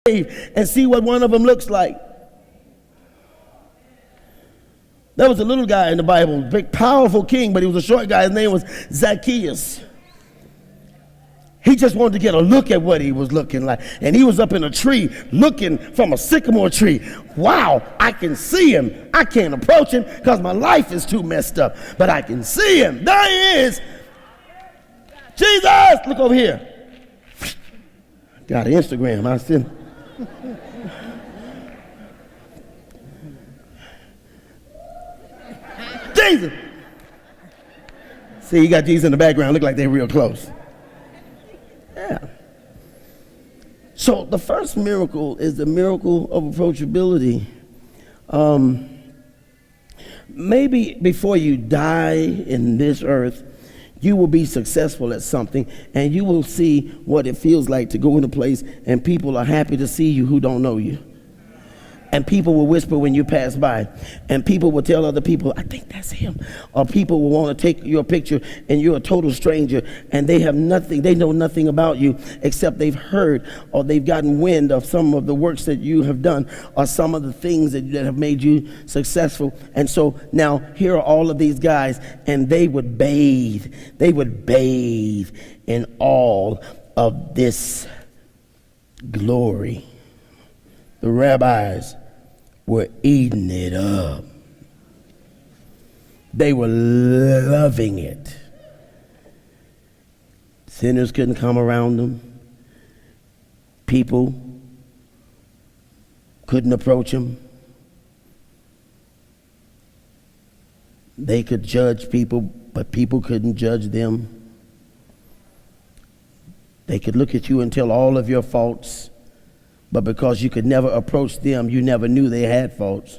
and see what one of them looks like. There was a little guy in the Bible, big, powerful king, but he was a short guy. His name was Zacchaeus. He just wanted to get a look at what he was looking like. And he was up in a tree looking from a sycamore tree. Wow, I can see him. I can't approach him because my life is too messed up. But I can see him. There he is. Jesus, look over here. Got an Instagram. I said, Jesus. See, you got Jesus in the background. Look like they're real close. Yeah. So the first miracle is the miracle of approachability. Maybe before you die in this earth, you will be successful at something, and you will see what it feels like to go in a place and people are happy to see you who don't know you. And people will whisper when you pass by. And people will tell other people, I think that's him. Or people will want to take your picture and you're a total stranger and they have nothing, they know nothing about you except they've heard or they've gotten wind of some of the works that you have done or some of the things that have made you successful. And so now here are all of these guys and they would bathe in all of this glory. The rabbis were eating it up. They were loving it. Sinners couldn't come around them. People couldn't approach them. They could judge people, but people couldn't judge them. They could look at you and tell all of your faults, but because you could never approach them, you never knew they had faults.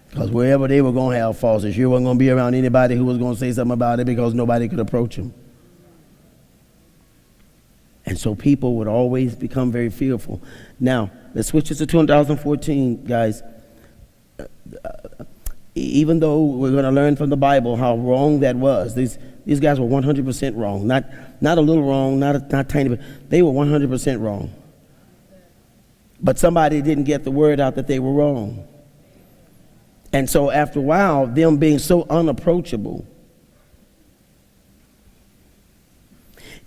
Because wherever they were going to have faults, you weren't going to be around anybody who was going to say something about it because nobody could approach them. And so people would always become very fearful. Now, let's switch it to 2014, guys. Even though we're going to learn from the Bible how wrong that was, these guys were 100% wrong. Not a little wrong, not tiny, but they were 100% wrong. But somebody didn't get the word out that they were wrong. And so after a while, them being so unapproachable,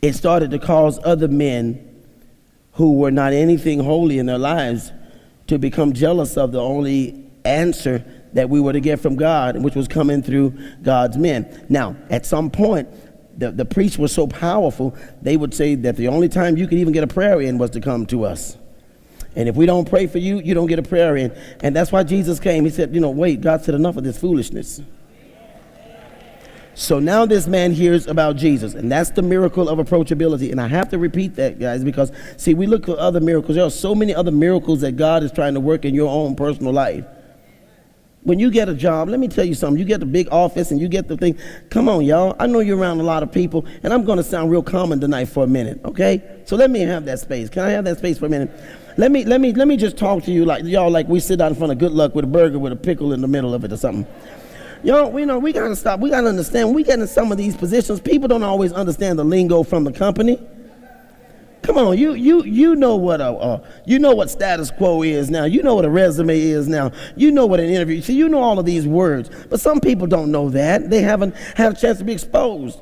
it started to cause other men who were not anything holy in their lives to become jealous of the only answer that we were to get from God, which was coming through God's men. Now, at some point, the priests were so powerful, they would say that the only time you could even get a prayer in was to come to us. And if we don't pray for you, you don't get a prayer in. And that's why Jesus came. He said, wait, God said enough of this foolishness. So now this man hears about Jesus, and that's the miracle of approachability. And I have to repeat that, guys, because, see, we look for other miracles. There are so many other miracles that God is trying to work in your own personal life. When you get a job, let me tell you something. You get the big office and you get the thing. Come on, y'all. I know you're around a lot of people, and I'm going to sound real common tonight for a minute, okay? So let me have that space. Can I have that space for a minute? Let me just talk to you like we sit out in front of Good Luck with a burger with a pickle in the middle of it or something. Y'all, we got to stop. We got to understand. When we get in some of these positions, people don't always understand the lingo from the company. Come on, you know what status quo is now. You know what a resume is now. You know what an interview. See, you know all of these words, but some people don't know that. They haven't had a chance to be exposed.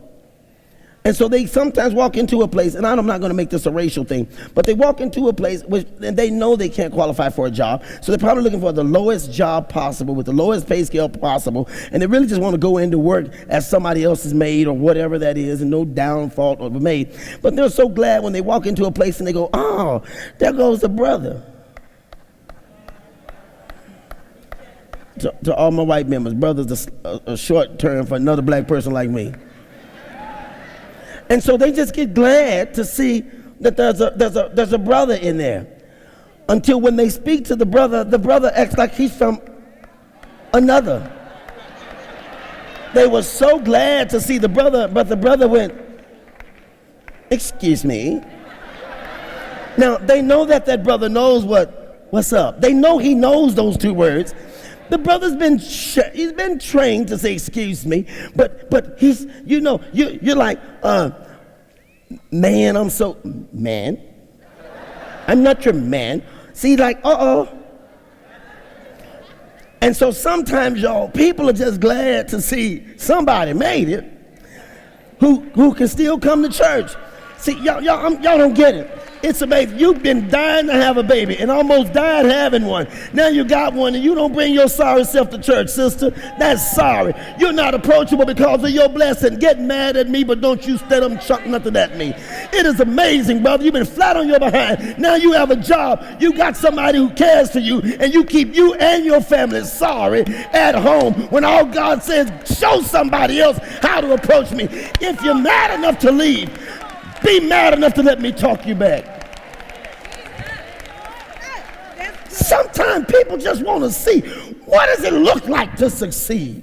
And so they sometimes walk into a place, and I'm not going to make this a racial thing, but they walk into a place and they know they can't qualify for a job. So they're probably looking for the lowest job possible with the lowest pay scale possible. And they really just want to go into work as somebody else's maid or whatever that is, and no downfall of a maid. But they're so glad when they walk into a place and they go, oh, there goes the brother. To all my white members, brother's a short term for another black person like me. And so they just get glad to see that there's a brother in there. Until when they speak to the brother acts like he's from another. They were so glad to see the brother, but the brother went, excuse me. Now, they know that brother knows what's up. They know he knows those two words. The brother's he's been trained to say, excuse me, but he's, you're like, man, man. I'm not your man. See, like, And so sometimes, y'all, people are just glad to see somebody made it who can still come to church. See, y'all don't get it. It's amazing. You've been dying to have a baby and almost died having one. Now you got one and you don't bring your sorry self to church, sister. That's sorry. You're not approachable because of your blessing. Get mad at me, but don't you stand up and chuck nothing at me. It is amazing, brother. You've been flat on your behind. Now you have a job. You got somebody who cares for you, and you keep you and your family sorry at home when all God says, show somebody else how to approach me. If you're mad enough to leave, be mad enough to let me talk you back. Sometimes people just want to see, what does it look like to succeed?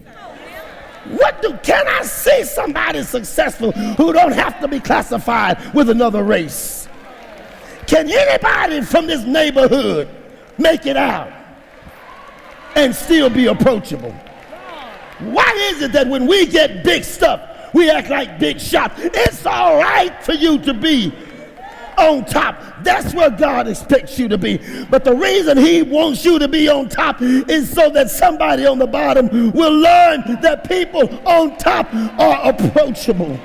Can I see somebody successful who don't have to be classified with another race? Can anybody from this neighborhood make it out and still be approachable? Why is it that when we get big stuff, we act like big shots? It's all right for you to be on top. That's where God expects you to be. But the reason he wants you to be on top is so that somebody on the bottom will learn that people on top are approachable.